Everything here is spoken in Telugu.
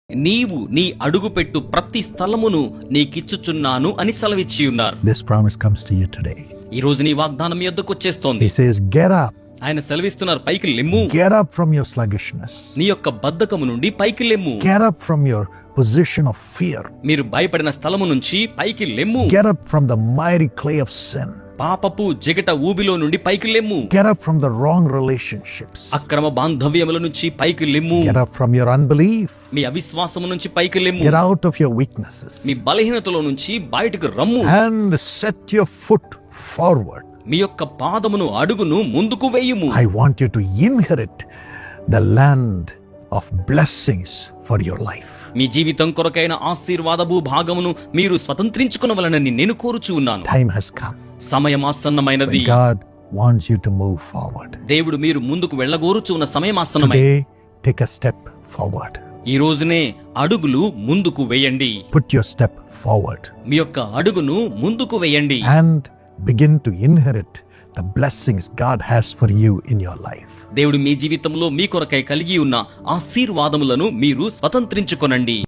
నీవు నీ అడుగుపెట్టు ప్రతి స్థలమును నీకిచ్చుచున్నాను అని సెలవిచ్చియున్నారు. This promise comes to you today. ఈ రోజు నీ వాగ్దానం మీ యొద్దకు వచ్చేస్తోంది. He says, get up. ఆయన సెలవిస్తున్నారు, పైకి లెమ్ము. Get up from your sluggishness. నీ యొక్క బద్ధకము నుండి పైకి లెమ్ము. Get up from your position of fear. మీరు భయపడిన స్థలము నుంచి పైకి లెమ్ము. Get up from the miry clay of sin. పాపపు జిగట ఊబిలో నుండి పైకి లెమ్ము. Get up from the wrong relationships. అక్రమ బాంధవ్యముల నుంచి పైకి లెమ్ము. Get up from your unbelief. మీ అవిశ్వాసము నుంచి పైకి లెమ్ము. Get out of your weaknesses. మీ బలహీనతలో నుంచి బయటకు రమ్ము. And set your foot forward. మీ యొక్క పాదమును అడుగును ముందుకు వేయుము. I want you to inherit the land of blessings for your life. మీ జీవితం కొరకైన ఆశీర్వాద భూభాగమును మీరు స్వతంత్రించుకొనవలెనని నేను కోరుచు ఉన్నాను. Time has come. సమయం ఆసన్నమైనది. God wants you to move forward. దేవుడు మీరు ముందుకు వెళ్ళగోరుచు ఉన్న సమయం ఆసన్నమైనది. Today, take a step forward. ఈ రోజునే అడుగులు ముందుకు వేయండి. Put your step forward. మీ యొక్క అడుగును ముందుకు వేయండి. And begin to inherit the blessings God has for you in your life. దేవుడు మీ జీవితంలో మీ కొరకై కలిగి ఉన్న ఆశీర్వాదములను మీరు స్వతంత్రించుకొనండి.